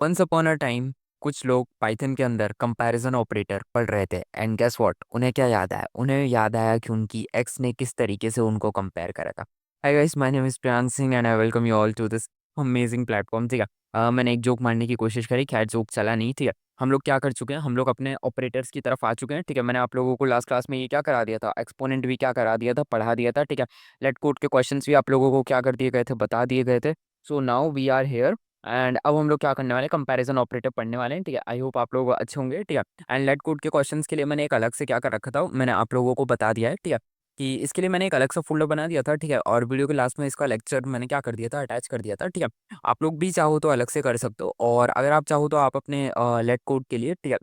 Once upon a time कुछ लोग Python के अंदर कंपैरिजन ऑपरेटर पढ़ रहे थे एंड गेस व्हाट उन्हें क्या याद आया। उन्हें याद आया कि उनकी एक्स ने किस तरीके से उनको कंपेयर करा था। Hi guys, my name is Priyank Singh and I welcome you all to this amazing platform. ठीक है। मैंने एक जोक मारने की कोशिश करी, खैर जोक चला नहीं। ठीक है। हम लोग क्या कर चुके हैं, हम लोग अपने ऑपरेटर्स की तरफ आ चुके हैं। ठीक है। मैंने आप लोगों को लास्ट क्लास में ये क्या करा दिया था, एक्सपोनेंट भी क्या करा दिया था, पढ़ा दिया था। ठीक है। लेट कोड के क्वेश्चंस भी आप लोगों को क्या कर दिए गए थे, बता दिए गए थे। So now we are here and अब हम लोग क्या करने वाले हैं, कंपैरिजन ऑपरेटर पढ़ने वाले हैं। ठीक है। आई होप आप लोग अच्छे होंगे। ठीक है। एंड लेट कोड के क्वेश्चंस के लिए मैंने एक अलग से क्या कर रखा था, मैंने आप लोगों को बता दिया है। ठीक है। कि इसके लिए मैंने एक अलग सा फोल्डर बना दिया था। ठीक है। और वीडियो के लास्ट में इसका लेक्चर मैंने क्या कर दिया था, अटैच कर दिया था। ठीक है। आप लोग भी चाहो तो अलग से कर सकते हो, और अगर आप चाहो तो आप अपने लेट कोड के लिए, ठीक है,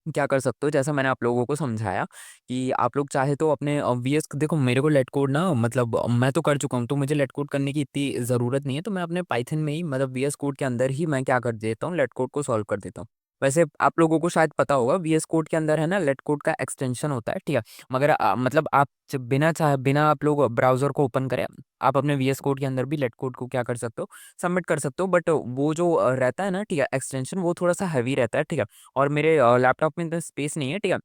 क्या कर सकते हो, जैसा मैंने आप लोगों को समझाया कि आप लोग चाहे तो अपने वीएस देखो, मेरे को लेट कोड ना, मतलब मैं तो कर चुका हूँ, तो मुझे लेट कोड करने की इतनी ज़रूरत नहीं है। तो मैं अपने पाइथन में ही, मतलब वीएस कोड के अंदर ही मैं क्या कर देता हूँ, लेट कोड को सॉल्व कर देता हूँ। वैसे आप लोगों को शायद पता होगा, वीएस कोड के अंदर है ना, लेट कोड का एक्सटेंशन होता है। ठीक है। मगर मतलब आप जब बिना आप लोग ब्राउजर को ओपन करें, आप अपने वीएस कोड के अंदर भी लेट कोड को क्या कर सकते हो, सबमिट कर सकते हो। बट वो जो रहता है ना, ठीक है, एक्सटेंशन वो थोड़ा सा हैवी रहता है। ठीक है। और मेरे लैपटॉप में इतना स्पेस नहीं है। ठीक है।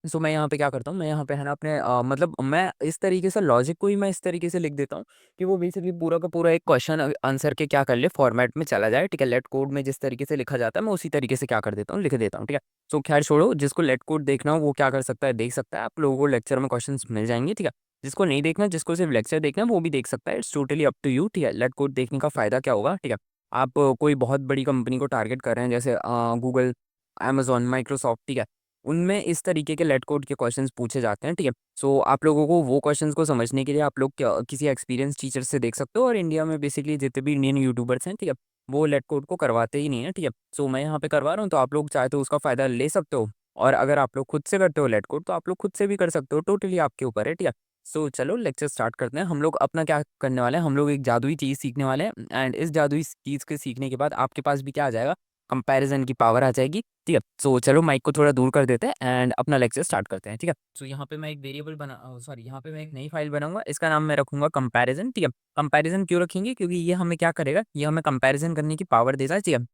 सो मैं यहाँ पे क्या करता हूँ, मैं यहाँ पे है ना अपने मतलब मैं इस तरीके से लॉजिक को ही मैं इस तरीके से लिख देता हूँ कि वो बेसिकली पूरा का पूरा एक क्वेश्चन आंसर के क्या कर ले, फॉर्मेट में चला जाए। ठीक है। लेट कोड में जिस तरीके से लिखा जाता है, मैं उसी तरीके से क्या कर देता हूँ, लिख देता हूँ। ठीक है। सो खैर छोड़ो, जिसको लेट कोड देखना हो वो क्या कर सकता है, देख सकता है। आप लोगों को लेक्चर में क्वेश्चन मिल जाएंगे। ठीक है। जिसको नहीं देखना, जिसको सिर्फ लेक्चर देखना है, वो भी देख सकता है। It's totally up to you. ठीक है। लेट कोड देखने का फायदा क्या होगा, ठीक है, आप कोई बहुत बड़ी कंपनी को टारगेट कर रहे हैं, जैसे गूगल, अमेजॉन, माइक्रोसॉफ्ट। ठीक है। उनमें इस तरीके के लेट कोड के क्वेश्चंस पूछे जाते हैं। ठीक है। सो आप लोगों को वो क्वेश्चंस को समझने के लिए आप लोग किसी एक्सपीरियंस टीचर से देख सकते हो। और इंडिया में बेसिकली जितने भी इंडियन यूट्यूबर्स हैं, ठीक है, वो लेट कोड को करवाते ही नहीं है। ठीक है। सो मैं यहाँ पे करवा रहा हूँ, तो आप लोग चाहे तो उसका फ़ायदा ले सकते हो। और अगर आप लोग खुद से करते हो लेट कोड, तो आप लोग खुद से भी कर सकते हो, टोटली आपके ऊपर है। ठीक है। सो चलो लेक्चर स्टार्ट करते हैं। हम लोग अपना क्या करने वाले हैं, हम लोग एक जादुई चीज़ सीखने वाले हैं। एंड इस जादुई चीज़ के सीखने के बाद आपके पास भी क्या आ जाएगा, कंपैरिजन की पावर आ जाएगी। ठीक है। सो चलो माइक को थोड़ा दूर कर देते हैं एंड अपना लेक्चर स्टार्ट करते हैं। ठीक है। सो यहाँ पे मैं एक वेरिएबल सॉरी, यहाँ पे मैं एक नई फाइल बनाऊंगा, इसका नाम मैं रखूंगा कंपैरिजन। ठीक है। कंपैरिजन क्यों रखेंगे, क्योंकि ये हमें क्या करेगा, ये हमें कंपैरिजन करने की पावर देता है। ठीक है।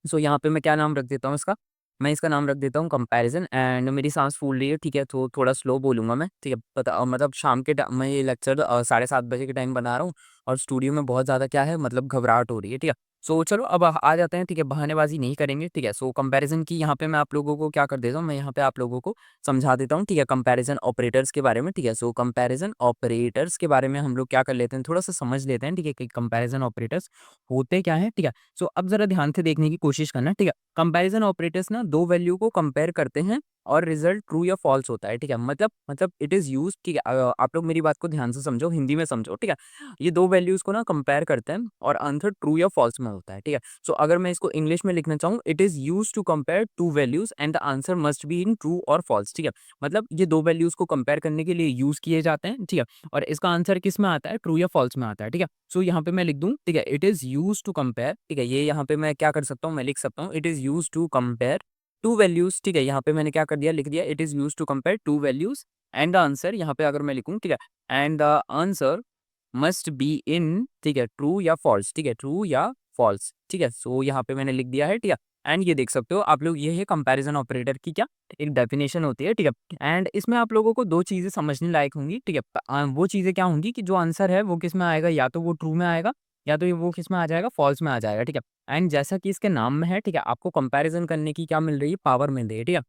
सो यहाँ पे मैं क्या नाम रख देता हूँ इसका, मैं इसका नाम रख देता हूँ कंपैरिजन। एंड मेरी सांस फूल रही है। ठीक है। तो थोड़ा स्लो बोलूंगा मैं। ठीक है। पता मतलब शाम के मैं ये लेक्चर 7:30 बजे के टाइम बना रहा हूँ, और स्टूडियो में बहुत ज़्यादा क्या है, मतलब घबराहट हो रही है। ठीक है। सो चलो अब आ जाते हैं। ठीक है। बहानेबाजी नहीं करेंगे। ठीक है। सो कंपैरिजन की यहाँ पे मैं आप लोगों को क्या कर देता हूँ, मैं यहाँ पे आप लोगों को समझा देता हूँ। ठीक है। कंपैरिजन ऑपरेटर्स के बारे में। ठीक है। सो कंपैरिजन ऑपरेटर्स के बारे में हम लोग क्या कर लेते हैं, थोड़ा सा समझ लेते हैं। ठीक है। कि कंपैरिजन ऑपरेटर्स होते क्या है। ठीक है। सो अब जरा ध्यान से देखने की कोशिश करना। ठीक है। कंपैरिजन ऑपरेटर्स ना दो वैल्यू को कंपेयर करते हैं, और रिजल्ट ट्रू या फॉल्स होता है। ठीक है। मतलब इट इज यूज। ठीक है। आप लोग मेरी बात को ध्यान से समझो, हिंदी में समझो। ठीक है। ये दो वैल्यूज को ना कंपेयर करते हैं, और आंसर ट्रू या फॉल्स में होता है। ठीक है। सो अगर मैं इसको इंग्लिश में लिखना चाहूँ, it is use to compare two values and the answer must be in true और फॉल्स। ठीक है। मतलब ये दो वैल्यूज को कंपेयर करने के लिए यूज किए जाते हैं। ठीक है। और इसका आंसर किस में आता है, ट्रू या फॉल्स में आता है। ठीक है। सो यहाँ पे मैं लिख दूं, ठीक है, it is use to compare. ठीक है। ये यहाँ पे मैं क्या कर सकता हूँ, मैं लिख सकता हूँ, it is use to compare two values. ठीक है। यहाँ पे मैंने क्या कर दिया, लिख दिया, it is use to compare two values and the answer, यहाँ पे अगर मैं लिखूँ, ठीक है, and the answer must be in, ठीक है, ट्रू या फॉल्स। ठीक है। ट्रू या फॉल्स। ठीक है। सो यहाँ पे मैंने लिख दिया है। ठीक है। एंड ये देख सकते हो आप लोग, ये है कंपैरिजन ऑपरेटर की क्या एक डेफिनेशन होती है। ठीक है। एंड इसमें आप लोगों को दो चीजें समझने लायक होंगी। ठीक है। वो चीजें क्या होंगी कि जो आंसर है वो किस में आएगा, या तो वो ट्रू में आएगा, या तो ये वो किस में आ जाएगा, फॉल्स में आ जाएगा। ठीक है। एंड जैसा कि इसके नाम में है, ठीक है, आपको कंपैरिजन करने की क्या मिल रही है, पावर मिल रही है। ठीक है।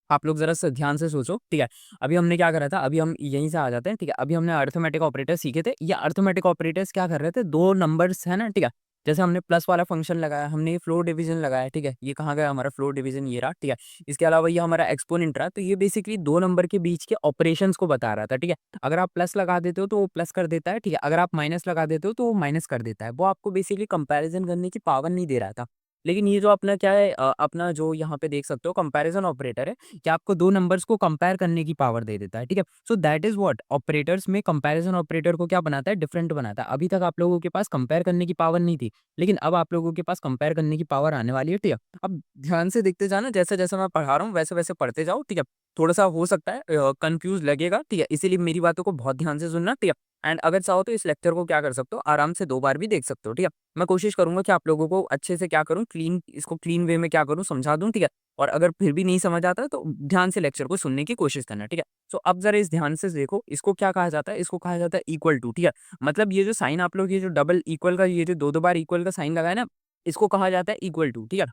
आप लोग जरा सा ध्यान से सोचो। ठीक है। अभी हमने क्या करा था, अभी हम यहीं से आ जाते हैं। ठीक है। अभी हमने अर्थमेटिक ऑपरेटर सीखे थे। ये अर्थमेटिक ऑपरेटर्स क्या कर रहे थे, दो नंबर्स है ना, ठीक है, जैसे हमने प्लस वाला फंक्शन लगाया, हमने ये फ्लोर डिवीजन लगाया। ठीक है। ये कहाँ गया हमारा फ्लोर डिवीजन, ये रहा। ठीक है। इसके अलावा ये हमारा एक्सपोनेंट रहा, तो ये बेसिकली दो नंबर के बीच के ऑपरेशंस को बता रहा था। ठीक है। अगर आप प्लस लगा देते हो तो वो प्लस कर देता है। ठीक है। अगर आप माइनस लगा देते हो तो वो माइनस कर देता है। वो आपको बेसिकली कंपैरिजन करने की पावर नहीं दे रहा था। लेकिन ये जो अपना क्या है, अपना जो यहाँ पे देख सकते हो कंपैरिजन ऑपरेटर है, कि आपको दो नंबर्स को कंपेयर करने की पावर दे देता है। ठीक है। So that is what operators में कंपैरिजन ऑपरेटर को क्या बनाता है, डिफरेंट बनाता है। अभी तक आप लोगों के पास कंपेयर करने की पावर नहीं थी, लेकिन अब आप लोगों के पास कंपेयर करने की पावर आने वाली है। ठीक है। अब ध्यान से देखते जाना, जैसे जैसे मैं पढ़ा रहा हूँ वैसे वैसे पढ़ते जाओ। ठीक है। थोड़ा सा हो सकता है कंफ्यूज लगेगा। ठीक है। इसीलिए मेरी बातों को बहुत ध्यान से सुनना। ठीक है। एंड अगर चाहो तो इस लेक्चर को क्या कर सकते हो, आराम से 2 बार भी देख सकते हो, ठीक है। मैं कोशिश करूँगा कि आप लोगों को अच्छे से क्या करूँ, इसको क्लीन वे में क्या करूँ, समझा दूँ, ठीक है। और अगर फिर भी नहीं समझ आता तो ध्यान से लेक्चर को सुनने की कोशिश करना, ठीक है। सो अब ज़रा इस ध्यान से देखो, इसको क्या कहा जाता है, इसको कहा जाता है इक्वल टू, ठीक है। मतलब ये जो साइन आप लोग, ये जो डबल इक्वल का, ये जो 2-2 बार इक्वल का साइन लगाया ना, इसको कहा जाता है इक्वल टू, ठीक है।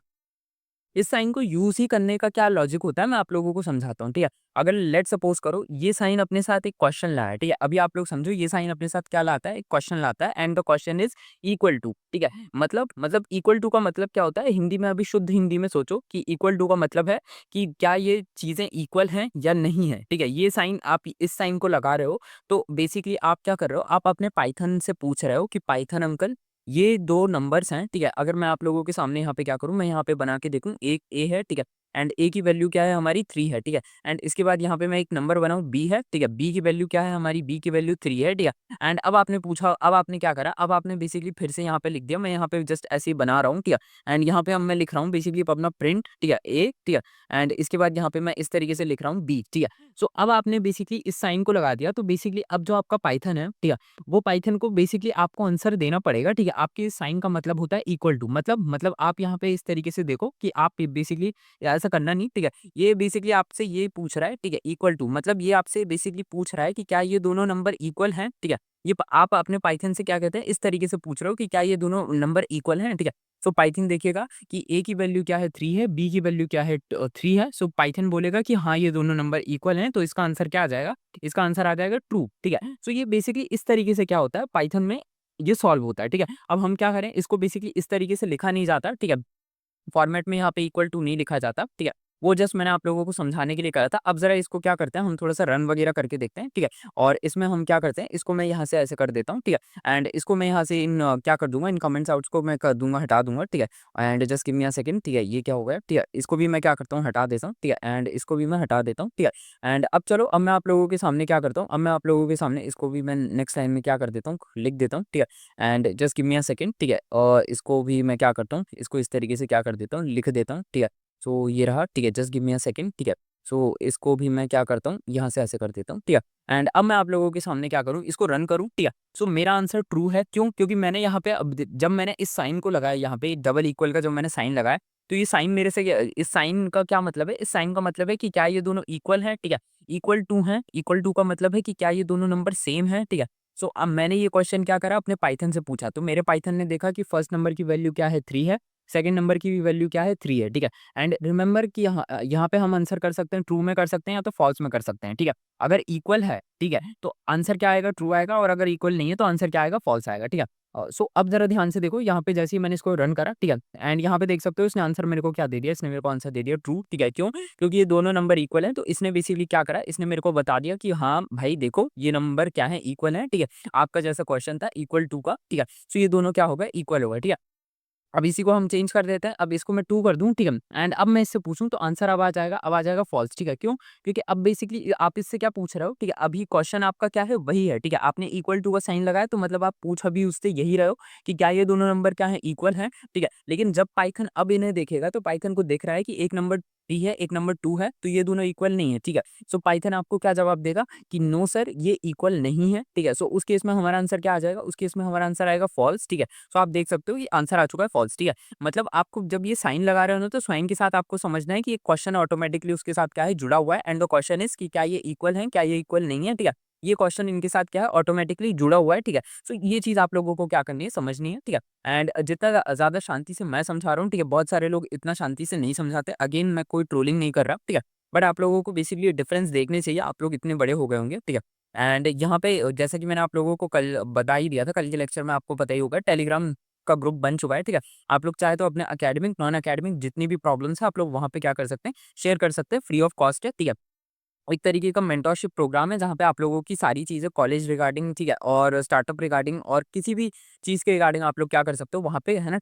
इस साइन को यूज़ ही करने का क्या लॉजिक होता है, मैं आप लोगों को समझाता हूँ, ठीक है। अगर लेट्स सपोज़ करो ये साइन अपने साथ एक क्वेश्चन लाया है, ठीक है। अभी आप लोग समझो, ये साइन अपने साथ क्या लाता है, एक क्वेश्चन लाता है and the question is equal to, ठीक है। मतलब इक्वल टू का मतलब क्या होता है हिंदी में, अभी शुद्ध हिंदी में सोचो कि इक्वल टू का मतलब है कि क्या ये चीज़ें इक्वल हैं या नहीं है, ठीक है। ये साइन, आप इस साइन को लगा रहे हो, तो बेसिकली आप क्या कर रहे हो, आप अपने पाइथन से पूछ रहे हो कि पाइथन अंकल, ये 2 नंबर्स हैं, ठीक है। अगर मैं आप लोगों के सामने यहाँ पे क्या करूँ, मैं यहाँ पे बना के देखूँ, एक ए है, ठीक है, एंड ए की वैल्यू क्या है हमारी 3 है, ठीक है। एंड इसके बाद यहाँ पे मैं एक नंबर बनाऊँ, बी है, ठीक है, बी की वैल्यू क्या है हमारी, बी की वैल्यू 3 है, ठीक है। एंड अब आपने पूछा, अब आपने क्या करा, अब आपने बेसिकली फिर से यहाँ पे लिख दिया, मैं यहाँ पे जस्ट ऐसे ही बना रहा हूँ, ठीक है। एंड यहाँ पे अब मैं लिख रहा हूँ बेसिकली अपना प्रिंट, ठीक है, ए, ठीक है। एंड इसके बाद यहाँ पे मैं इस तरीके से लिख रहा हूँ बी, ठीक है। सो अब आपने बेसिकली इस साइन को लगा दिया, तो बेसिकली अब जो आपका पाइथन है, ठीक है, वो पाइथन को बेसिकली आपको आंसर देना पड़ेगा, ठीक है। आपके साइन का मतलब होता है इक्वल टू, मतलब आप यहाँ पे इस तरीके से देखो कि आप बेसिकली ऐसा करना नहीं, ठीक है। ये बेसिकली आपसे ये पूछ रहा है, ठीक है, इक्वल टू मतलब ये आपसे बेसिकली पूछ रहा है कि क्या ये दोनों नंबर इक्वल हैं, ठीक है। आप अपने पाइथन से क्या कहते हैं, इस तरीके से पूछ रहे हो कि क्या ये दोनों नंबर इक्वल हैं, ठीक है। सो पाइथन देखिएगा कि ए की वैल्यू क्या है 3 है, बी की वैल्यू क्या है 3 है। सो पाइथन बोलेगा कि हाँ ये दोनों नंबर इक्वल हैं, तो इसका आंसर क्या आ जाएगा, इसका आंसर आ जाएगा ट्रू, ठीक है। सो ये बेसिकली इस तरीके से क्या होता है पाइथन में, ये सॉल्व होता है, ठीक है। अब हम क्या करें, इसको बेसिकली इस तरीके से लिखा नहीं जाता, ठीक है। फॉर्मेट में यहाँ पे इक्वल टू नहीं लिखा जाता, ठीक है। वो जस्ट मैंने आप लोगों को समझाने के लिए करा था। अब ज़रा इसको क्या करते हैं, हम थोड़ा-सा रन वगैरह करके देखते हैं, ठीक है। और इसमें हम क्या करते हैं, इसको मैं यहाँ से ऐसे कर देता हूँ, ठीक है। एंड इसको मैं यहाँ से क्या कर दूँगा, इन कमेंट्स आउट्स को मैं कर दूँगा, हटा दूँगा, ठीक है। And just give me a second, ठीक है। ये क्या हो गया, ठीक है। इसको भी मैं क्या करता हूँ, हटा देता हूँ, ठीक है। एंड इसको भी मैं हटा देता हूँ, ठीक है। एंड अब चलो, अब मैं आप लोगों के सामने क्या करता हूँ, अब मैं आप लोगों के सामने इसको भी मैं नेक्स्ट लाइन में क्या कर देता हूँ, लिख देता हूँ, ठीक है। And just give me a second, ठीक है। और इसको भी मैं क्या करता हूँ, इसको इस तरीके से क्या कर देता हूँ, लिख देता हूँ, ठीक है। सो ये रहा, ठीक है, just give me a second, ठीक है। सो इसको भी मैं क्या करता हूँ, यहाँ से ऐसे कर देता हूँ, ठीक है। एंड अब मैं आप लोगों के सामने क्या करूँ, इसको रन करूँ, ठीक है। सो मेरा आंसर ट्रू है, क्यों? क्योंकि मैंने यहाँ पे जब मैंने इस साइन को लगाया, यहाँ पे डबल इक्वल का जब मैंने साइन लगाया, तो ये साइन मेरे से इस साइन का क्या मतलब है, इस साइन का मतलब है कि क्या ये दोनों इक्वल हैं, ठीक है। इक्वल टू हैं, इक्वल टू का मतलब है कि क्या ये दोनों नंबर सेम हैं, ठीक है। सो अब मैंने ये क्वेश्चन क्या करा, अपने पाइथन से पूछा, तो मेरे पाइथन ने देखा कि फर्स्ट नंबर की वैल्यू क्या है 3 है, सेकंड नंबर की भी वैल्यू क्या है 3 है, ठीक है। एंड रिमेंबर कि यहाँ पे हम आंसर कर सकते हैं, ट्रू में कर सकते हैं या तो फॉल्स में कर सकते हैं, ठीक है। अगर इक्वल है, ठीक है, तो आंसर क्या आएगा, ट्रू आएगा, और अगर इक्वल नहीं है तो आंसर क्या आएगा, फॉल्स आएगा, ठीक है। सो अब ज़रा ध्यान से देखो, यहाँ पे जैसे ही मैंने इसको रन करा, ठीक है, एंड यहाँ पे देख सकते हो इसने आंसर मेरे को क्या दे दिया, इसने मेरे को आंसर दे दिया ट्रू, ठीक है। क्यों? क्योंकि ये दोनों नंबर इक्वल हैं, तो इसने बेसिकली क्या करा, इसने मेरे को बता दिया कि हाँ भाई देखो ये नंबर क्या है, इक्वल है, ठीक है। आपका जैसा क्वेश्चन था इक्वल टू का, ठीक है। सो ये दोनों क्या हो गए, इक्वल हो गए, ठीक है। अब इसी को हम चेंज कर देते हैं, अब इसको मैं 2 कर दूँ, ठीक है? एंड अब मैं इससे पूछूँ तो आंसर अब आ जाएगा फ़ॉल्स, ठीक है? क्यों? क्योंकि अब बेसिकली आप इससे क्या पूछ रहे हो, ठीक है? अभी क्वेश्चन आपका क्या है, वही है, ठीक है? आपने इक्वल टू का साइन लगाया, तो मतलब आप पूछ अभी उससे यही रहे हो कि क्या ये दोनों नंबर क्या हैं, इक्वल हैं, ठीक है? लेकिन जब पाइथन अब इन्हें देखेगा, तो पाइथन को दिख रहा है कि एक नंबर 3 है, एक नंबर 2 है, तो ये दोनों इक्वल नहीं है, ठीक है? सो पाइथन आपको क्या जवाब देगा कि नो सर ये इक्वल नहीं है, ठीक है? सो उस केस में हमारा आंसर क्या आ जाएगा, उस केस में हमारा आंसर आएगा फ़ॉल्स, ठीक है? सो आप देख सकते हो ये आंसर आ चुका है फ़ॉल्स, ठीक है? मतलब आपको जब ये साइन लगा रहे हो ना, तो साइन के साथ आपको समझना है कि ये क्वेश्चन ऑटोमेटिकली उसके साथ क्या है, जुड़ा हुआ है, एंड द क्वेश्चन इज़ कि क्या ये इक्वल है, क्या ये इक्वल नहीं है, ठीक है? ये क्वेश्चन इनके साथ क्या है, ऑटोमेटिकली जुड़ा हुआ है, ठीक है? सो ये चीज़ आप लोगों को क्या करनी है, समझनी है, ठीक है? एंड जितना ज़्यादा शांति से मैं समझा रहा हूँ, ठीक है, बहुत सारे लोग इतना शांति से नहीं समझाते। अगेन मैं कोई ट्रोलिंग नहीं कर रहा, ठीक है? बट आप लोगों को बेसिकली डिफरेंस देखने चाहिए, आप लोग इतने बड़े हो गए होंगे, ठीक है? एंड यहाँ पे जैसा कि मैंने आप लोगों को कल बता ही दिया था, कल के लेक्चर में आपको पता ही होगा, टेलीग्राम का ग्रुप बन चुका है, ठीक है? आप लोग चाहे तो अपने एकेडमिक, नॉन एकेडमिक जितनी भी प्रॉब्लम्स है, आप लोग वहाँ पे क्या कर सकते हैं, शेयर कर सकते हैं, फ्री ऑफ कॉस्ट है, ठीक है? एक तरीके का मेंटरशिप प्रोग्राम है, जहाँ पे आप लोगों की सारी चीज़ें कॉलेज रिगार्डिंग, ठीक है, और स्टार्टअप रिगार्डिंग और किसी भी चीज़ के रिगार्डिंग आप लोग क्या कर सकते हो, वहाँ पे है ना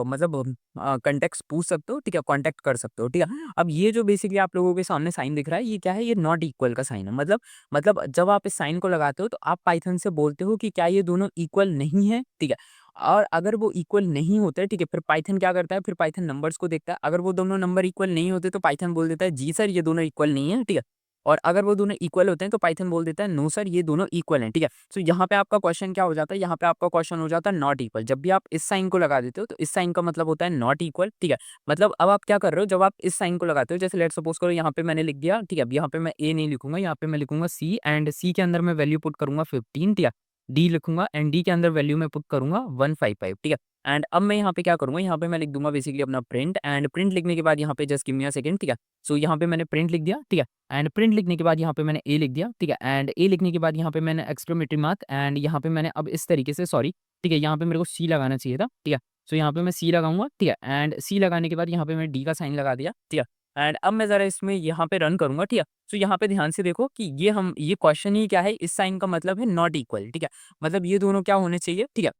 मतलब कॉन्टेक्ट्स पूछ सकते हो, ठीक है, कॉन्टैक्ट कर सकते हो, ठीक है। अब ये जो बेसिकली आप लोगों के सामने साइन दिख रहा है, ये क्या है, ये नॉट इक्वल का साइन है। मतलब जब आप इस साइन को लगाते हो, तो आप पाइथन से बोलते हो कि क्या ये दोनों इक्वल नहीं है, ठीक है। और अगर वो इक्वल नहीं होते, ठीक है, फिर पाइथन क्या करता है, फिर पाइथन नंबर्स को देखता है, अगर वो दोनों नंबर इक्वल नहीं होते, तो पाइथन बोल देता है जी सर ये दोनों इक्वल नहीं है, ठीक है। और अगर वो दोनों इक्वल होते हैं तो पाइथन बोल देता है नो सर ये दोनों इक्वल हैं, ठीक है। सो यहाँ पे आपका क्वेश्चन क्या हो जाता है, यहाँ पे आपका क्वेश्चन हो जाता है नॉट इक्वल। जब भी आप इस साइन को लगा देते हो तो इस साइन का मतलब होता है नॉट इक्वल, ठीक है। मतलब अब आप क्या कर रहे हो, जब आप इस साइन को लगाते हो, जैसे लेट सपोज करो यहाँ पे मैंने लिख दिया, ठीक है। अब यहाँ पे मैं ए नहीं लिखूंगा, यहाँ पे मैं लिखूंगा सी, एंड सी के अंदर मैं वैल्यू पुट करूंगा 15, ठीक है। डी लिखूंगा एंड डी के अंदर वैल्यू में पुट करूंगा 155, ठीक है। एंड अब मैं यहाँ पे क्या करूंगा, यहाँ पे मैं लिख दूंगा बेसिकली अपना प्रिंट, एंड प्रिंट लिखने के बाद यहाँ पे just give me a second, ठीक है। सो यहाँ पे मैंने प्रिंट लिख दिया, ठीक है। एंड प्रिंट लिखने के बाद यहाँ पे मैंने ए लिख दिया, ठीक है। एंड ए लिखने के बाद यहाँ पे मैंने एक्सक्लेमेटरी मार्क, एंड यहाँ पे मैंने अब इस तरीके से, सॉरी, ठीक है, यहाँ पे मेरे को सी लगाना चाहिए था, ठीक है। सो यहाँ पे मैं सी लगाऊंगा, ठीक है। एंड सी लगाने के बाद यहाँ पे मैं डी का साइन लगा दिया, ठीक है। एंड अब मैं जरा इसमें यहाँ पे रन करूंगा, ठीक है। सो यहाँ पे ध्यान से देखो कि ये क्वेश्चन ही क्या है, इस साइन का मतलब है नॉट इक्वल, ठीक है। मतलब ये दोनों क्या होने चाहिए, ठीक है।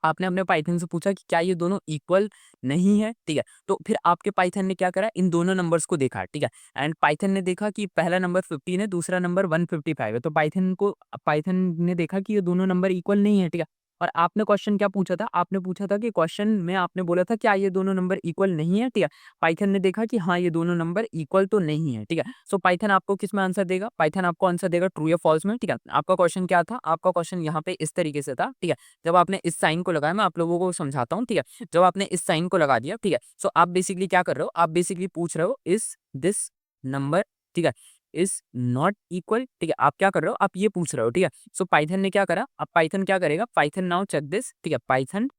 आपने अपने पाइथन से पूछा कि क्या ये दोनों इक्वल नहीं है, ठीक है। तो फिर आपके पाइथन ने क्या करा, इन दोनों नंबर्स को देखा, ठीक है। एंड पाइथन ने देखा कि पहला नंबर 15 है, दूसरा नंबर 155 है, तो पाइथन ने देखा कि ये दोनों नंबर इक्वल नहीं है, ठीक है। और आपने क्वेश्चन क्या पूछा था, आपने पूछा था कि क्वेश्चन में आपने बोला था क्या ये दोनों नंबर इक्वल नहीं है, ठीक है। पाइथन ने देखा कि हाँ ये दोनों नंबर इक्वल तो नहीं है, ठीक है। सो पाइथन आपको किस में आंसर देगा, पाइथन आपको आंसर देगा ट्रू या फॉल्स में, ठीक है। आपका क्वेश्चन क्या था, आपका क्वेश्चन यहाँ पे इस तरीके से था, ठीक है। जब आपने इस साइन को लगाया, मैं आप लोगों को समझाता हूँ, ठीक है। जब आपने इस साइन को लगा दिया, ठीक है, सो आप बेसिकली क्या कर रहे हो, आप बेसिकली पूछ रहे हो इस दिस नंबर, ठीक है, इज नॉट इक्वल, ठीक है। आप क्या कर रहे हो, आप ये पूछ रहे हो, ठीक है। सो पाइथन ने क्या करा, अब पाइथन क्या करेगा, पाइथन नाउ चेक दिस, ठीक है। Python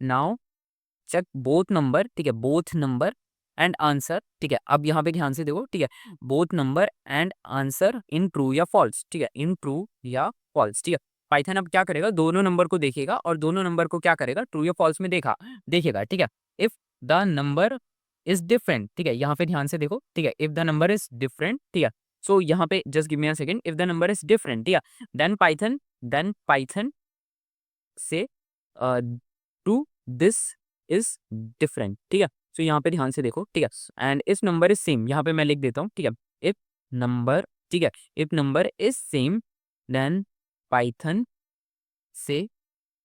now check both number, ठीक है, बोथ नंबर एंड आंसर, ठीक है। अब यहाँ पे ध्यान से देखो, ठीक है, both number and answer in true या फॉल्स, ठीक है, इन ट्रू या फॉल्स, ठीक है। पाइथन अब क्या करेगा, दोनों नंबर को देखेगा और दोनों नंबर को क्या करेगा, ट्रू या फॉल्स में देखेगा, ठीक है। If the number is different, ठीक है, यहाँ पे ध्यान से देखो, ठीक है, if the number is different, ठीक है। सो यहाँ पे just give me a second, if the number is different, ठीक है, देन पाइथन से टू दिस इज डिफरेंट, ठीक है। सो यहाँ पे ध्यान से देखो, ठीक है, एंड इस नंबर इज सेम, यहाँ पे मैं लिख देता हूँ, ठीक है। इफ नंबर, ठीक है, if number is same then Python say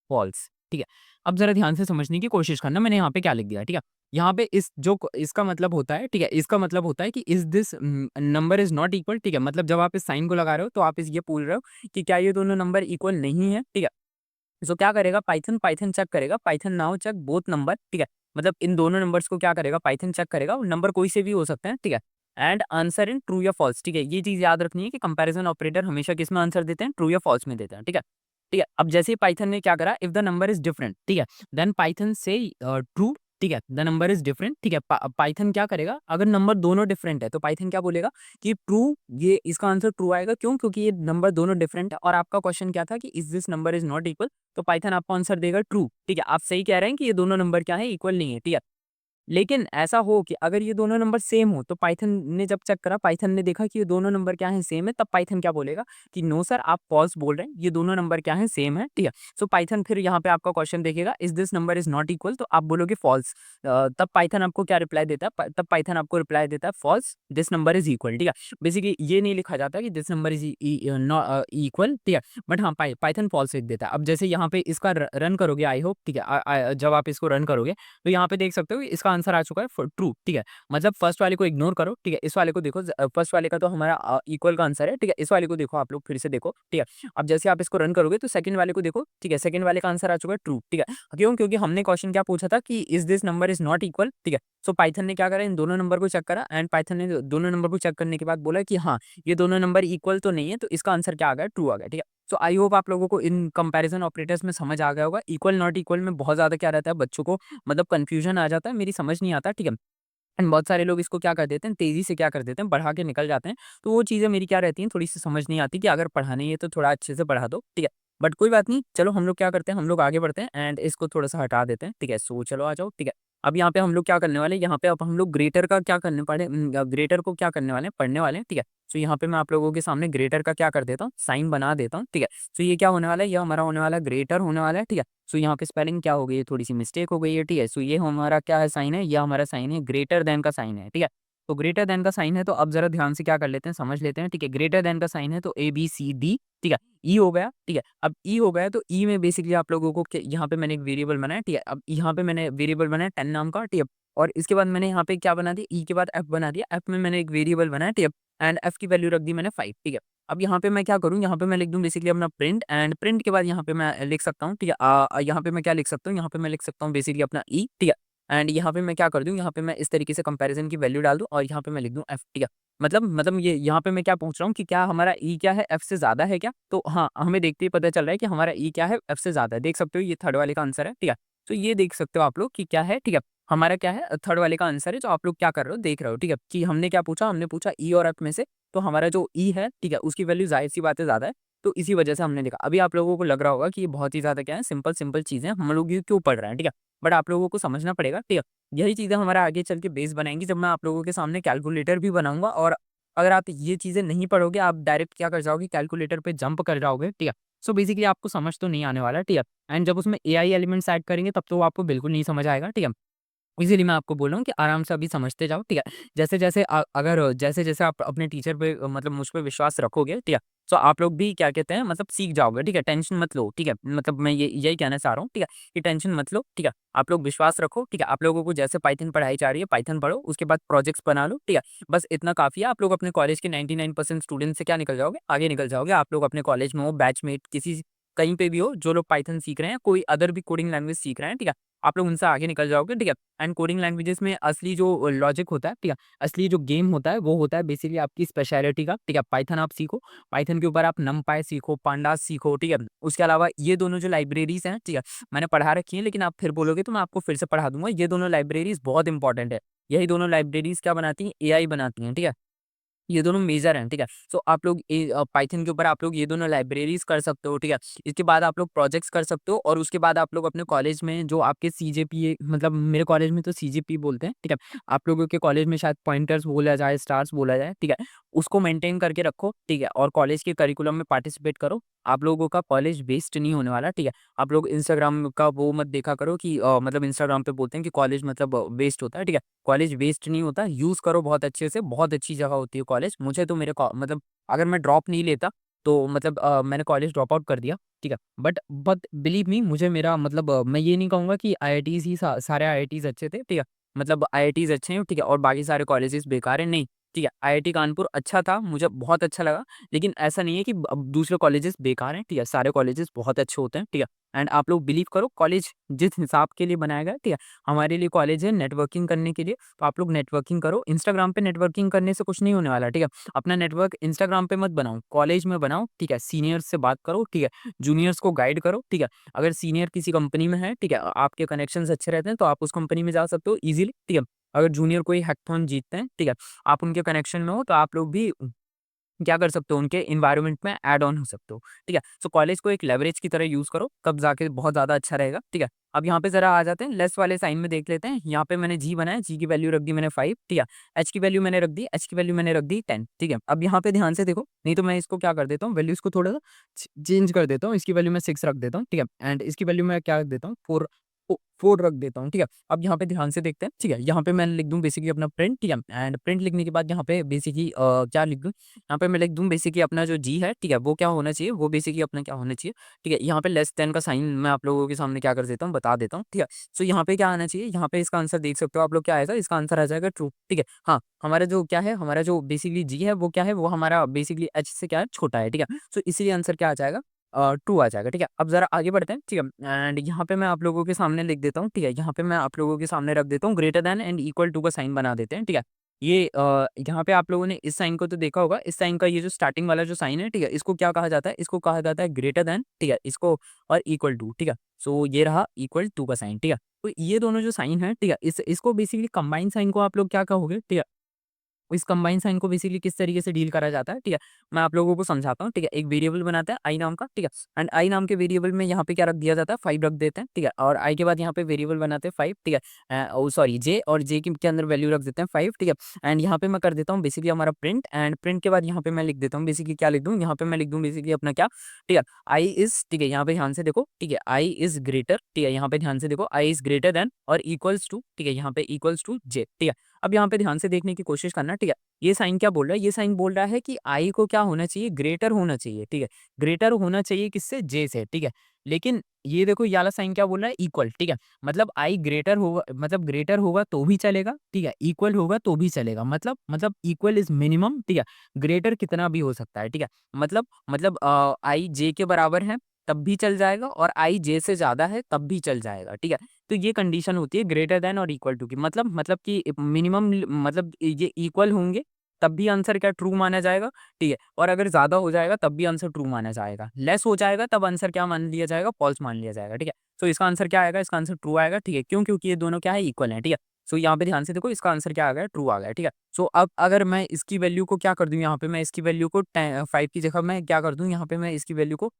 false, ठीक है। अब जरा ध्यान से समझने की कोशिश करना, मैंने यहाँ पे क्या लिख दिया, ठीक है। यहाँ पे इसका मतलब होता है, ठीक है, इसका मतलब होता है कि is this number is not equal, ठीक है। मतलब जब आप इस साइन को लगा रहे हो तो आप इस ये पूछ रहे हो कि क्या ये दोनों नंबर इक्वल नहीं है, ठीक है। सो क्या करेगा पाइथन, पाइथन चेक करेगा, Python now check both number, ठीक है। मतलब इन दोनों नंबर्स को क्या करेगा, पाइथन चेक करेगा, नंबर कोई से भी हो सकते हैं, ठीक है। एंड आंसर इन ट्रू या फॉल्स, ठीक है। ये चीज याद रखनी है कि कंपैरिजन ऑपरेटर हमेशा किस में आंसर देते हैं, ट्रू या फॉल्स में देते हैं, ठीक है। ठीक है, अब जैसे ही पाइथन ने क्या करा, if the number is different, ठीक है, देन पाइथन से ट्रू, ठीक है, द नंबर इज डिफरेंट, ठीक है। पाइथन क्या करेगा, अगर नंबर दोनों डिफरेंट है तो पाइथन क्या बोलेगा कि ट्रू, ये इसका आंसर ट्रू आएगा, क्यों, क्योंकि ये नंबर दोनों डिफरेंट है और आपका क्वेश्चन क्या था कि is this number is not equal, तो पाइथन आपको आंसर देगा ट्रू, ठीक है। आप सही कह रहे हैं कि ये दोनों नंबर क्या है, इक्वल नहीं है, ठीक है। लेकिन ऐसा हो कि अगर ये दोनों नंबर सेम हो तो पाइथन ने जब चेक करा, पाइथन ने देखा कि ये दोनों नंबर क्या है, सेम है, तब पाइथन क्या बोलेगा कि नो सर आप फॉल्स बोल रहे हैं, ये दोनों नंबर क्या है, सेम है, ठीक है। सो पाइथन फिर यहाँ पे आपका क्वेश्चन देखेगा is this number is not equal, तो आप बोलोगे फॉल्स। तब पाइथन आपको क्या रिप्लाई देता है, तब पाइथन आपको रिप्लाई देता है false, this number is equal, ठीक है। बेसिकली ये नहीं लिखा जाता कि दिस नंबर इज इक्वल, ठीक है, बट हाँ पाइथन फॉल्स लिख देता है। अब जैसे यहाँ पे इसका रन करोगे, आई होप, ठीक है, जब आप इसको रन करोगे तो यहाँ पे देख सकते हो कि इसका आंसर आ चुका है ट्रू, ठीक है। मतलब फर्स्ट वाले को इग्नोर करो, ठीक है, इस वाले को देखो, फर्स्ट वाले का तो हमारा इक्वल का आंसर है, ठीक है। इस वाले को देखो, आप लोग फिर से देखो, ठीक है। अब जैसे आप इसको रन करोगे तो सेकंड वाले को देखो, ठीक है, सेकंड वाले का आंसर आ चुका है ट्रू, ठीक है। क्यों, क्योंकि हमने क्वेश्चन क्या पूछा था कि is this number is not equal, ठीक है। सो पाइथन ने क्या करा, इन दोनों नंबर को चेक करा एंड पाइथन ने दोनों नंबर को चेक करने के बाद बोला कि हाँ ये दोनों नंबर इक्वल तो नहीं है, तो इसका आंसर क्या आ गया, ट्रू आ गया, ठीक है। सो आई होप आप लोगों को इन कंपैरिजन ऑपरेटर्स में समझ आ गया होगा। इक्वल नॉट इक्वल में बहुत ज्यादा क्या रहता है, बच्चों को मतलब कंफ्यूजन आ जाता है, मेरी समझ नहीं आता, ठीक है। एंड बहुत सारे लोग इसको क्या कर देते हैं, तेज़ी से क्या कर देते हैं, बढ़ा के निकल जाते हैं। तो वो चीज़ें मेरी क्या रहती हैं, थोड़ी-सी समझ नहीं आती कि अगर पढ़ानी है तो थोड़ा अच्छे से पढ़ा दो, ठीक है। बट कोई बात नहीं, चलो हम लोग क्या करते हैं, हम लोग आगे बढ़ते हैं एंड इसको थोड़ा-सा हटा देते हैं, ठीक है। सो चलो आ जाओ, ठीक है। अब यहाँ पे हम लोग क्या करने वाले हैं, यहाँ पे अब हम लोग ग्रेटर का क्या करने ग्रेटर को क्या करने वाले हैं, पढ़ने वाले हैं, ठीक है। सो यहाँ पे मैं आप लोगों के सामने ग्रेटर का क्या कर देता हूँ, साइन बना देता हूँ, ठीक है। सो ये क्या होने वाला है, ये हमारा होने वाला है ग्रेटर होने वाला है, ठीक है। सो यहाँ पे स्पेलिंग क्या हो गई है, थोड़ी-सी मिस्टेक हो गई है, ठीक है। सो ये हमारा क्या है, साइन है, ये हमारा साइन है, ग्रेटर देन का साइन है, ठीक है। तो ग्रेटर देन का साइन है, तो अब जरा ध्यान से क्या कर लेते हैं, समझ लेते हैं, ठीक है। ग्रेटर देन का साइन है तो ए बी सी डी, ठीक है। ई हो गया, ठीक है। अब ई हो गया तो ई में बेसिकली आप लोगों को यहाँ पे मैंने एक वेरिएबल बनाया, ठीक है। अब यहाँ पे मैंने वेरिएबल बनाया 10 नाम का, ठीक है। और इसके बाद मैंने यहाँ पे क्या बना दिया, ई के बाद एफ बना दिया, एफ में मैंने एक वेरिएबल बनाया, ठीक है। एंड एफ की वैल्यू रख दी मैंने 5, ठीक है। अब यहाँ पे मैं क्या करूँ, यहाँ पे मैं लिख दूँ बेसिकली अपना प्रिंट, एंड प्रिंट के बाद यहाँ पे मैं लिख सकता हूँ, ठीक है। यहाँ पे मैं क्या लिख सकता हूँ, यहाँ पे मैं लिख सकता हूँ बेसिकली अपना ई, ठीक है। एंड यहाँ पे मैं क्या कर दूँ, यहाँ पे मैं इस तरीके से कंपैरिजन की वैल्यू डाल दूँ और यहाँ पे मैं लिख दूँ एफ, ठीक है। मतलब ये यहाँ पे मैं क्या पूछ रहा हूँ कि क्या हमारा ई क्या है, एफ से ज़्यादा है क्या? तो हाँ, हमें देखते ही पता चल रहा है कि हमारा ई क्या है, एफ से ज़्यादा है। देख सकते हो ये थर्ड वाले का आंसर है, ठीक है। तो ये देख सकते हो आप लोग कि क्या है, ठीक है। हमारा क्या है, थर्ड वाले का आंसर है, जो आप लोग क्या कर रहे हो, देख रहे हो, ठीक है। कि हमने क्या पूछा, हमने पूछा ई और एफ में से, तो हमारा जो ई है, ठीक है, उसकी वैल्यू ज़ाहिर-सी बात है ज़्यादा है, तो इसी वजह से हमने लिखा। अभी आप लोगों को लग रहा होगा कि ये बहुत ही ज़्यादा क्या है, सिंपल-सिंपल चीज़ें हैं, हम लोग ये क्यों पढ़ रहे हैं, ठीक है। बट आप लोगों को समझना पड़ेगा, ठीक है। यही चीज़ें हमारा आगे चल के बेस बनाएँगी, जब मैं आप लोगों के सामने कैलकुलेटर भी बनाऊँगा, और अगर आप ये चीज़ें नहीं पढ़ोगे, आप डायरेक्ट क्या कर जाओगे, कैलकुलेटर पे जंप कर जाओगे, ठीक है। सो बेसिकली आपको समझ तो नहीं आने वाला है, ठीक है। एंड जब उसमें एआई एलिमेंट्स ऐड करेंगे, तब तो आपको बिल्कुल नहीं समझ आएगा, ठीक है। इसीलिए मैं आपको बोल रहा हूँ कि आराम से अभी समझते जाओ, ठीक है। जैसे-जैसे अगर जैसे-जैसे आप अपने टीचर पे मतलब मुझ पे विश्वास रखोगे, ठीक है, तो आप लोग भी क्या कहते हैं, मतलब सीख जाओगे, ठीक है। टेंशन मत लो, ठीक है। मतलब मैं ये यही कहना चाह रहा हूँ, ठीक है, कि टेंशन मत लो, ठीक है। आप लोग विश्वास रखो, ठीक है। आप लोगों को जैसे पाइथन पढ़ाई जा रही है, पाइथन पढ़ो, उसके बाद प्रोजेक्ट्स बना लो, ठीक है। बस इतना काफ़ी है, आप लोग अपने कॉलेज के 99% स्टूडेंट से क्या निकल जाओगे, आगे निकल जाओगे। आप लोग अपने कॉलेज में हो, बैचमेट किसी कहीं पे भी हो, जो लोग पाइथन सीख रहे हैं, कोई अदर भी कोडिंग लैंग्वेज सीख रहे हैं, ठीक है। आप लोग उनसे आगे निकल जाओगे, ठीक है। एंड कोडिंग लैंग्वेजेस में असली जो लॉजिक होता है, ठीक है, असली जो गेम होता है, वो होता है बेसिकली आपकी स्पेशलिटी का, ठीक है। पाइथन आप सीखो, पाइथन के ऊपर आप नमपाई सीखो, पांडास सीखो, ठीक है। उसके अलावा ये दोनों जो लाइब्रेरीज़ हैं, ठीक है, मैंने पढ़ा रखी हैं, लेकिन आप फिर बोलोगे तो मैं आपको फिर से पढ़ा दूँगा। ये दोनों लाइब्रेरीज़ बहुत इंपॉर्टेंट है। यही दोनों लाइब्रेरीज़ क्या बनाती हैं, एआई बनाती हैं, ठीक है। ये दोनों मेजर हैं, ठीक है। सो आप लोग पाइथन के ऊपर आप लोग ये दोनों लाइब्रेरीज़ कर सकते हो, ठीक है। इसके बाद आप लोग प्रोजेक्ट्स कर सकते हो, और उसके बाद आप लोग अपने कॉलेज में जो आपके सीजेपीए, मतलब मेरे कॉलेज में तो सीजेपी बोलते हैं, ठीक है। आप लोगों के कॉलेज में शायद पॉइंटर्स बोला जाए, स्टार्स बोला जाए, ठीक है। उसको मेंटेन करके रखो, ठीक है, और कॉलेज के करिकुलम में पार्टिसिपेट करो। आप लोगों का कॉलेज वेस्ट नहीं होने वाला, ठीक है। आप लोग इंस्टाग्राम का वो मत देखा करो कि मतलब इंस्टाग्राम पे बोलते हैं कि कॉलेज मतलब वेस्ट होता है, ठीक है। कॉलेज वेस्ट नहीं होता, यूज़ करो बहुत अच्छे से, बहुत अच्छी जगह होती है कॉलेज। मुझे तो मेरे कॉ मतलब अगर मैं ड्रॉप नहीं लेता, तो मतलब मैंने कॉलेज ड्रॉप आउट कर दिया, ठीक है। बट बिलीव मी, मुझे मेरा मतलब मैं ये नहीं कहूँगा कि आईआईटीज़ ही सारे आईआईटीज़ अच्छे थे, ठीक है। मतलब आईआईटीज़ अच्छे हैं, ठीक है, और बाकी सारे कॉलेजेस बेकार हैं, नहीं, ठीक है। आईआईटी कानपुर अच्छा था, मुझे बहुत अच्छा लगा, लेकिन ऐसा नहीं है कि अब दूसरे कॉलेजेस बेकार हैं, ठीक है। सारे कॉलेजेस बहुत अच्छे होते हैं, ठीक है। एंड आप लोग बिलीव करो, कॉलेज जिस हिसाब के लिए बनाया गया है, ठीक है, हमारे लिए कॉलेज है नेटवर्किंग करने के लिए, तो आप लोग नेटवर्किंग करो। इंस्टाग्राम पे नेटवर्किंग करने से कुछ नहीं होने वाला, ठीक है। अपना नेटवर्क इंस्टाग्राम पे मत बनाओ, कॉलेज में बनाओ, ठीक है। सीनियर्स से बात करो, ठीक है। जूनियर्स को गाइड करो, ठीक है। अगर सीनियर किसी कंपनी में है, ठीक है, आपके कनेक्शंस अच्छे रहते हैं, तो आप उस कंपनी में जा सकते हो ईज़िली, ठीक है। अगर जूनियर कोई हैकाथॉन जीतते हैं, ठीक है, आप उनके कनेक्शन में हो, तो आप लोग भी क्या कर सकते हो, उनके एनवायरनमेंट में ऐड ऑन हो सकते हो, ठीक है। सो कॉलेज को एक लेवरेज की तरह यूज़ करो, तब जाके बहुत ज़्यादा अच्छा रहेगा, ठीक है। अब यहाँ पे ज़रा आ जाते हैं, लेस वाले साइन में देख लेते हैं। यहाँ पे मैंने जी बनाया, जी की वैल्यू रख दी मैंने 5, ठीक है। एच की वैल्यू मैंने रख दी, एच की वैल्यू मैंने रख दी 10, ठीक है। अब यहाँ पे ध्यान से देखो, नहीं तो मैं इसको क्या कर देता हूँ, वैल्यूज़ को थोड़ा-सा चेंज कर देता हूँ। इसकी वैल्यू मैं 6 रख देता हूँ, ठीक है। एंड इसकी वैल्यू मैं क्या रख देता हूँ, 4 रख देता हूँ, ठीक है। अब यहाँ पे ध्यान से देखते हैं, ठीक है। यहाँ पे मैं लिख दूँ बेसिकली अपना प्रिंट, ठीक है। एंड प्रिंट लिखने के बाद यहाँ पे बेसिकली क्या लिख दूँ, यहाँ पे मैं लिख दूँ बेसिकली अपना जो जी है, ठीक है, वो क्या होना चाहिए, वो बेसिकली अपना क्या होना चाहिए, ठीक है। यहाँ पे लेस देन का साइन मैं आप लोगों के सामने क्या कर देता हूँ, बता देता हूँ, ठीक है। सो यहाँ पे क्या आना चाहिए, यहाँ पे इसका आंसर देख सकते हो आप लोग, क्या आएगा, इसका आंसर आ जाएगा ट्रू, ठीक है। हाँ, हमारा जो क्या है, हमारा जो बेसिकली जी है, वो क्या है, वो हमारा बेसिकली एच से क्या है, छोटा है, ठीक है। सो इसीलिए आंसर क्या आ जाएगा, ट्रू आ जाएगा, ठीक है। अब ज़रा आगे बढ़ते हैं, ठीक है। एंड यहाँ पे मैं आप लोगों के सामने लिख देता हूँ, ठीक है। यहाँ पे मैं आप लोगों के सामने रख देता हूँ greater than and equal to का साइन बना देते हैं, ठीक है। ये यहाँ पे आप लोगों ने इस साइन को तो देखा होगा, इस साइन का ये जो स्टार्टिंग वाला जो साइन है, ठीक है, इसको क्या कहा जाता है, इसको कहा जाता है ग्रेटर दैन, ठीक है, इसको और इक्वल टू, ठीक है। सो ये रहा इक्वल टू का साइन, ठीक है। तो ये दोनों जो साइन है, ठीक है, इसको बेसिकली कंबाइंड साइन को आप लोग क्या कहोगे, ठीक है। इस कंबाइन साइन को बेसिकली किस तरीके से डील करा जाता है, ठीक है, मैं आप लोगों को समझाता हूँ, ठीक है। एक वेरिएबल बनाते हैं आई नाम का, ठीक है। एंड आई नाम के वेरिएबल में यहाँ पे क्या रख दिया जाता है, 5 रख देते हैं, ठीक है। और आई के बाद यहाँ पे वेरिएबल बनाते हैं 5, ठीक है। सॉरी जे, और जे के अंदर वैल्यू रख देते हैं 5, ठीक है। एंड यहाँ पे मैं कर देता हूँ बेसिकली हमारा प्रिंट, एंड प्रिंट के बाद यहाँ पे मैं लिख देता हूँ बेसिकली क्या लिख दूँ, यहाँ पे मैं लिख दूँ बेसिकली अपना क्या, ठीक है, आई इज, ठीक है। यहाँ पे ध्यान से देखो, ठीक है, आई इज ग्रेटर, ठीक है, यहाँ पे ध्यान से देखो, आई इज ग्रेटर देन और इक्वल्स टू, ठीक है, यहाँ पे इक्वल्स टू जे, ठीक है। अब यहाँ पे ध्यान से देखने की कोशिश करना, ठीक है। ये साइन क्या बोल रहा है? ये साइन बोल रहा है कि आई को क्या होना चाहिए? ग्रेटर होना चाहिए, ठीक है। ग्रेटर होना चाहिए किससे? जे से, ठीक है। लेकिन ये देखो ये वाला साइन क्या बोल रहा है? इक्वल, ठीक है। मतलब आई ग्रेटर होगा, मतलब ग्रेटर होगा तो भी चलेगा, ठीक है। इक्वल होगा तो भी चलेगा, मतलब इक्वल इज मिनिमम, ठीक है। ग्रेटर कितना भी हो सकता है, ठीक है। मतलब आई जे के बराबर है तब भी चल जाएगा, और आई जे से ज्यादा है तब भी चल जाएगा, ठीक है। तो ये कंडीशन होती है ग्रेटर देन और इक्वल टू की, मतलब कि मिनिमम, मतलब ये इक्वल होंगे तब भी आंसर क्या ट्रू माना जाएगा, ठीक है। और अगर ज्यादा हो जाएगा तब भी आंसर ट्रू माना जाएगा, लेस हो जाएगा तब आंसर क्या मान लिया जाएगा? फॉल्स मान लिया जाएगा, ठीक है। तो इसका आंसर क्या आएगा? इसका आंसर ट्रू आएगा, ठीक है। क्यों? क्योंकि ये दोनों क्या है? इक्वल है, ठीक है। सो यहाँ पे ध्यान से देखो, इसका आंसर क्या आ गया? ट्रू आ गया, ठीक है। सो अब अगर मैं इसकी वैल्यू को क्या कर दूं, यहाँ पे मैं इसकी वैल्यू को 5 की जगह मैं क्या कर दूं, यहाँ पे मैं इसकी वैल्यू को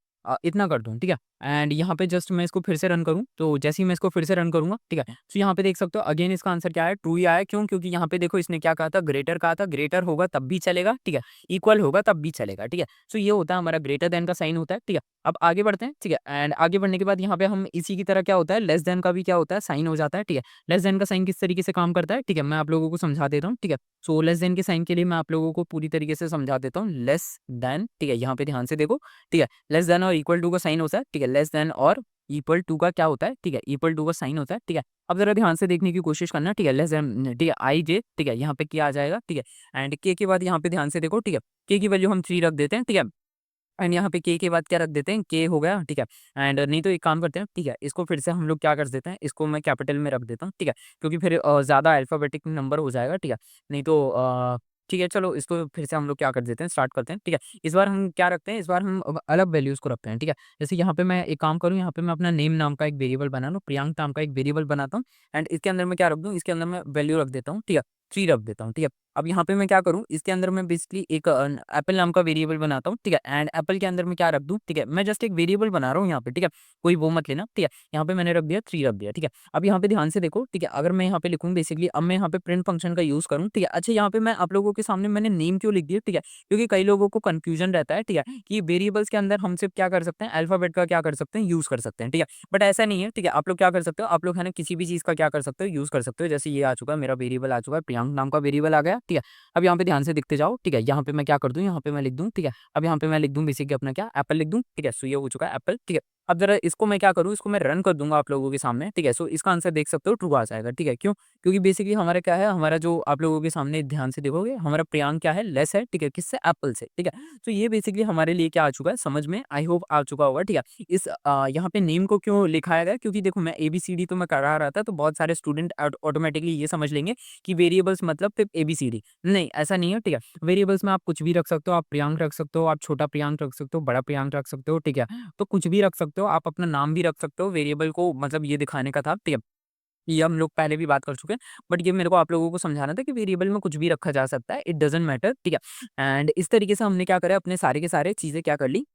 इतना कर दूं, ठीक है। एंड यहाँ पे जस्ट मैं इसको फिर से रन करूँ, तो जैसे ही मैं इसको फिर से रन करूँगा, ठीक है। तो यहाँ पे देख सकते हो अगेन इसका आंसर क्या है? ट्रू ही आया। क्यों? क्योंकि यहाँ पे देखो इसने क्या कहा था? ग्रेटर कहा था। ग्रेटर होगा तब भी चलेगा, ठीक है। इक्वल होगा तब भी चलेगा, ठीक है। सो ये होता है हमारा ग्रेटर देन का साइन होता है, ठीक है। अब आगे बढ़ते हैं, ठीक है। एंड आगे बढ़ने के बाद यहाँ पे हम इसी की तरह क्या होता है? लेस देन का भी क्या होता है? साइन हो जाता है, ठीक है। लेस देन का साइन किस तरीके से काम करता है, ठीक है, मैं आप लोगों को समझा देता हूँ, ठीक है। सो लेस देन के साइन के लिए मैं आप लोगों को पूरी तरीके से समझा देता हूँ। लेस देन, ठीक है, यहाँ पे ध्यान से देखो, ठीक है। लेस देन और इक्वल टू का साइन होता है, ठीक है। लेस देन और इक्वल टू का क्या होता है, ठीक है, इक्वल टू का साइन होता है, ठीक है। अब जरा ध्यान से देखने की कोशिश करना, ठीक है। लेस देन, ठीक है, आई जे, ठीक है, यहाँ पे क्या आ जाएगा, ठीक है। एंड के बाद यहाँ पे ध्यान से देखो, ठीक है। के की वैल्यू हम 3 रख देते हैं, ठीक है। एंड यहाँ पे के बाद क्या रख देते हैं? के हो गया, ठीक है। एंड नहीं तो एक काम करते हैं, ठीक है, इसको फिर से हम लोग क्या कर देते हैं? इसको मैं कैपिटल में रख देता हूँ, ठीक है। क्योंकि फिर ज़्यादा अल्फ़ाबेटिक नंबर हो जाएगा, ठीक है। नहीं तो ठीक है, चलो इसको फिर से हम लोग क्या कर देते हैं? स्टार्ट करते हैं, ठीक है। इस बार हम क्या रखते हैं? इस बार हम अलग वैल्यूज़ को रखते हैं, ठीक है। जैसे यहाँ पे मैं एक काम करूँ, यहाँ पे मैं अपना नेम नाम का एक वेरिएबल बना लूँ, प्रियांक नाम का एक वेरिएबल बनाता हूँ। एंड इसके अंदर मैं क्या रख दूँ? इसके अंदर मैं वैल्यू रख देता हूँ, ठीक है। 3 रख देता हूँ, ठीक है। अब यहाँ पे मैं क्या करूँ? इसके अंदर मैं बेसिकली एक एप्पल नाम का वेरिएबल बनाता हूँ, ठीक है। एंड एप्पल के अंदर मैं क्या रख दूँ? ठीक है, मैं जस्ट एक वेरिएबल बना रहा हूँ यहाँ पे, ठीक है। कोई वो मत लेना, ठीक है। यहाँ पे मैंने रख दिया 3 रख दिया, ठीक है। अब यहाँ पे ध्यान से देखो, ठीक है, अगर मैं यहाँ पे लिखूँ बेसिकली, अब मैं यहाँ पे प्रिंट फंक्शन का यूज़ करूँ, ठीक है। अच्छा, यहाँ पे मैं आप लोगों के सामने मैंने नेम क्यों लिख दिया, ठीक है, क्योंकि कई लोगों को कन्फ्यूजन रहता है, ठीक है, कि वेरिएबल्स के अंदर हम सिर्फ क्या कर सकते हैं? अल्फाबेट का क्या कर सकते हैं? यूज़ कर सकते हैं, ठीक है। बट ऐसा नहीं है, ठीक है। आप लोग क्या कर सकते हो? आप लोग है ना किसी भी चीज़ का क्या कर सकते हो? यूज़ कर सकते हो। जैसे ये आ चुका है, मेरा वेरिएबल आ चुका है, प्रियांक नाम का वेरिएबल आ गया, ठीक है। अब यहाँ पे ध्यान से देखते जाओ, ठीक है। यहाँ पे मैं क्या कर दूँ? यहाँ पे मैं लिख दूँ, ठीक है। अब यहाँ पे मैं लिख दूँ बेसिकली अपना क्या? एप्पल लिख दूँ, ठीक है। सो ये हो चुका है एप्पल, ठीक है। अब जरा इसको मैं क्या करूँ? इसको मैं रन कर दूँगा आप लोगों के सामने, ठीक है। सो इसका आंसर देख सकते हो ट्रू आ जाएगा, ठीक है। क्यों? क्योंकि बेसिकली हमारा क्या है? हमारा जो आप लोगों के सामने ध्यान से देखोगे, हमारा प्रियांक क्या है? लेस है, ठीक है। किससे? एप्पल से, ठीक है। तो ये बेसिकली हमारे लिए क्या आ चुका है? समझ में आई होप आ चुका होगा, ठीक है। इस यहाँ पे नेम को क्यों लिखाया गया? क्योंकि देखो मैं एबीसीडी तो मैं करा रहा था, तो बहुत सारे स्टूडेंट ऑटोमेटिकली ये समझ लेंगे कि वेरिएबल्स मतलब सिर्फ एबीसीडी। नहीं, ऐसा नहीं है, ठीक है। वेरिएबल्स में आप कुछ भी रख सकते हो, आप प्रियांक रख सकते हो, आप छोटा प्रियांक रख सकते हो, बड़ा प्रियांक रख सकते हो, ठीक है। तो कुछ भी रख सकते हो, आप अपना नाम भी रख सकते हो, वेरिएबल को मतलब ये दिखाने का था, ठीक है। ये हम लोग पहले भी बात कर चुके हैं, बट ये मेरे को आप लोगों को समझाना था कि वेरिएबल में कुछ भी रखा जा सकता है, इट डज़न्ट मैटर, ठीक है। एंड इस तरीके से हमने क्या करा, अपने सारे के सारे चीज़ें क्या कर ली,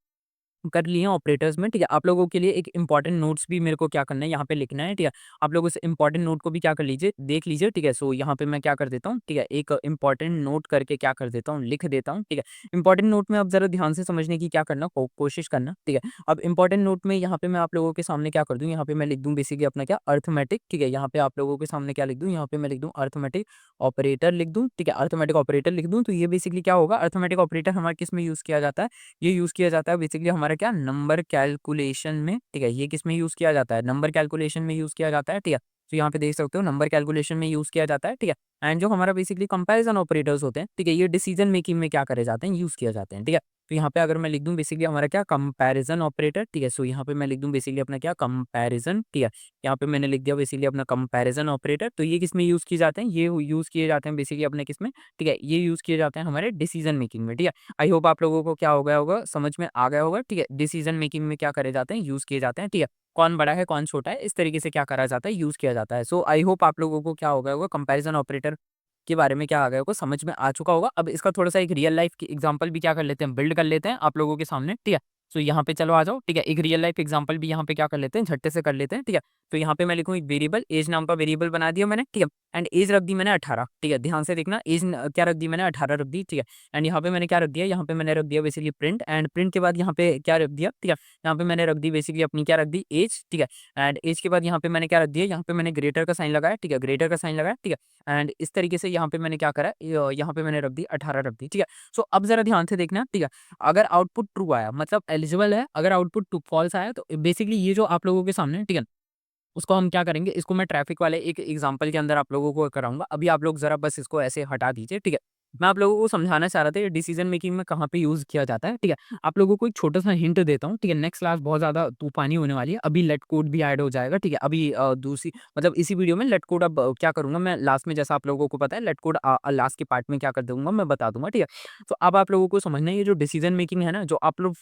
कर लिए हैं ऑपरेटर्स में, ठीक है। आप लोगों के लिए एक इंपॉर्टेंट नोट्स भी मेरे को क्या करना है, यहाँ पे लिखना है, ठीक है। आप लोग उस इंपॉर्टेंट नोट को भी क्या कर लीजिए, देख लीजिए, ठीक है। सो यहाँ पे मैं क्या कर देता हूँ, ठीक है, एक इंपॉर्टेंट नोट करके क्या कर देता हूँ, लिख देता हूँ, ठीक है। इंपॉर्टेंट नोट में अब जरा ध्यान से समझने की क्या करना, कोशिश करना, ठीक है। अब इंपॉर्टेंट नोट में यहाँ पे मैं आप लोगों के सामने क्या कर दूँ, यहाँ पे मैं लिख दूँ बेसिकली अपना क्या, अर्थमेटिक, ठीक है। यहाँ पे आप लोगों के सामने क्या लिख दूँ, यहाँ पे मैं लिख दूँ अर्थमेटिक ऑपरेटर लिख दूँ, ठीक है। अर्थमेटिक ऑपरेटर लिख दूँ, तो ये बेसिकली क्या होगा, अर्थमेटिक ऑपरेटर हमारे किस में यूज़ किया जाता है? ये यूज़ किया जाता है बेसिकली हमारा क्या, नंबर कैलकुलेशन में, ठीक है। ये किस में यूज़ किया जाता है? नंबर कैलकुलेशन में यूज़ किया जाता है, ठीक है। तो यहाँ पे देख सकते हो नंबर कैलकुलेशन में यूज़ किया जाता है, ठीक है। एंड जो हमारा बेसिकली कंपैरिजन ऑपरेटर्स होते हैं, ठीक है, ये डिसीजन मेकिंग में क्या करे जाते हैं, यूज़ किया जाते हैं, ठीक है। तो यहाँ पे अगर मैं लिख दूँ बेसिकली हमारा क्या, कंपैरिजन ऑपरेटर, ठीक है। सो यहाँ पे मैं लिख दूँ बेसिकली अपना क्या, कंपैरिजन, ठीक है। यहाँ पे मैंने लिख दिया बेसिकली अपना कंपैरिजन ऑपरेटर। तो ये किस में यूज़ किए जाते हैं? ये यूज़ किए जाते हैं बेसिकली अपने किस में, ठीक है, ये यूज़ किए जाते हैं हमारे डिसीजन मेकिंग में, ठीक है। आई होप आप लोगों को क्या हो गया होगा, समझ में आ गया होगा, ठीक है। डिसीजन मेकिंग में क्या करे जाते हैं, यूज़ किए जाते हैं, ठीक है। कौन बड़ा है, कौन छोटा है, इस तरीके से क्या करा जाता है, यूज़ किया जाता है। सो आई होप आप लोगों को क्या हो गया होगा, कंपैरिजन ऑपरेटर के बारे में क्या आ गया होगा, समझ में आ चुका होगा। अब इसका थोड़ा-सा एक रियल लाइफ की एग्ज़ाम्पल भी क्या कर लेते हैं, बिल्ड कर लेते हैं आप लोगों के सामने, ठीक है। सो यहाँ पे चलो आ जाओ, ठीक है। एक रियल लाइफ एग्जांपल भी यहाँ पे क्या कर लेते हैं, झट्टे से कर लेते हैं, ठीक है। तो यहाँ पे मैं लिखूँ एक वेरिएबल, एज नाम का वेरिएबल बना दिया मैंने, ठीक है। एंड एज रख दी मैंने 18, ठीक है। ध्यान से देखना, एज क्या रख दी मैंने, 18 रख दी, ठीक है। एंड यहाँ पे मैंने क्या रख दिया, यहाँ पे मैंने रख दिया बेसिकली प्रिंट, एंड प्रिंट के बाद यहाँ पे क्या रख दिया, ठीक है। यहाँ पे मैंने रख दी बेसिकली अपनी क्या रख दी, एज, ठीक है। एंड एज के बाद यहाँ पे मैंने क्या रख दिया, यहाँ पे मैंने ग्रेटर का साइन लगाया, ठीक है, ग्रेटर का साइन लगाया, ठीक है। एंड इस तरीके से यहाँ पे मैंने क्या करा, यहाँ पे मैंने रख दी 18 रख दी, ठीक है। सो अब जरा ध्यान से देखना, ठीक है। अगर आउटपुट ट्रू आया मतलब एलिजिबल है, अगर आउटपुट टू फॉल्स आया तो बेसिकली ये जो आप लोगों के सामने, ठीक है, उसको हम क्या करेंगे, इसको मैं ट्रैफिक वाले एक एग्जांपल के अंदर आप लोगों को कराऊंगा। अभी आप लोग जरा बस इसको ऐसे हटा दीजिए, ठीक है। मैं आप लोगों को समझाना चाह रहा था ये डिसीजन मेकिंग में कहाँ पे यूज किया जाता है, ठीक है। आप लोगों को एक छोटा सा हिंट देता हूँ, ठीक है। नेक्स्ट क्लास बहुत ज्यादा तूफानी होने वाली है, अभी लेट कोड भी ऐड हो जाएगा, ठीक है। अभी दूसरी मतलब इसी वीडियो में लेट कोड अब क्या करूंगा मैं लास्ट में, जैसा आप लोगों को पता है लेट कोड लास्ट के पार्ट में क्या कर दूंगा मैं बता दूंगा, ठीक है। तो अब आप लोगों को समझना है ये जो डिसीजन मेकिंग है ना, जो आप लोग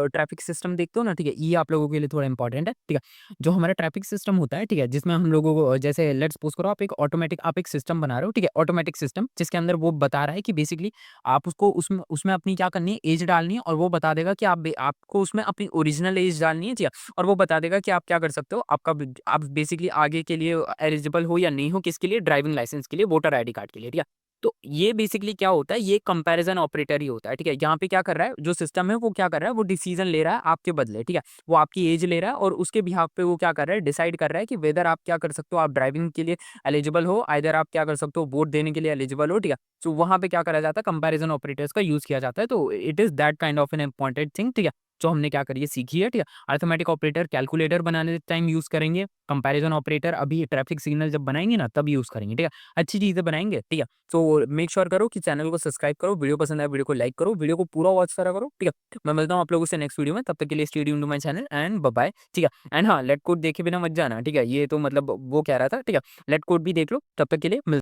ट्रैफिक सिस्टम देखते हो ना, ठीक है, ये आप लोगों के लिए थोड़ा इंपॉर्टेंट है, ठीक है। जो हमारा ट्रैफिक सिस्टम होता है, ठीक है, जिसमें हम लोगों को जैसे लेट्स सपोज करो आप एक सिस्टम बना रहे हो, ठीक है, ऑटोमेटिक सिस्टम जिसके अंदर वो बता रहा है कि बेसिकली आप उसको उसमें उसमें अपनी क्या करनी है, एज डालनी है, और वो बता देगा कि आपको उसमें अपनी ओरिजिनल एज डालनी है, ठीक है। और वो बता देगा कि आप क्या कर सकते हो, आप बेसिकली आगे के लिए एलिजिबल हो या नहीं हो, किसके लिए, ड्राइविंग लाइसेंस के लिए, वोटर आईडी कार्ड के लिए, ठीक है। तो ये बेसिकली क्या होता है, ये कंपैरिजन ऑपरेटर ही होता है, ठीक है। यहाँ पे क्या कर रहा है जो सिस्टम है, वो क्या कर रहा है, वो डिसीजन ले रहा है आपके बदले, ठीक है। वो आपकी एज ले रहा है और उसके बिहाफ पे वो क्या कर रहा है, डिसाइड कर रहा है कि वेदर आप क्या कर सकते हो, आप ड्राइविंग के लिए एलिजिबल हो, आइदर आप क्या कर सकते हो, वोट देने के लिए एलिजिबल हो, ठीक है। तो वहां पे क्या करा जाता है, कंपैरिजन ऑपरेटर्स का यूज किया जाता है। तो it is that kind of an important thing, ठीक है, जो हमने क्या करी है सीखी है, ठीक है। अरिथमेटिक ऑपरेटर कैलकुलेटर बनाने टाइम यूज करेंगे, कंपैरिजन ऑपरेटर अभी ट्रैफिक सिग्नल जब बनाएंगे ना तब यूज करेंगे, ठीक है। अच्छी चीजें बनाएंगे, ठीक है। तो मेक श्योर करो कि चैनल को सब्सक्राइब करो, वीडियो पसंद आए वीडियो को लाइक करो, वीडियो को पूरा वॉच करा करो, ठीक है। मैं मिलता हूँ आप लोगों से नेक्स्ट वीडियो में, तब तक के लिए stay tuned to my channel and bye bye, ठीक है। एंड हाँ, लेट कोड देखे बिना मत जाना, ठीक है, ये तो मतलब वो कह रहा था, ठीक है। लेट कोड भी देख लो, तब तक के लिए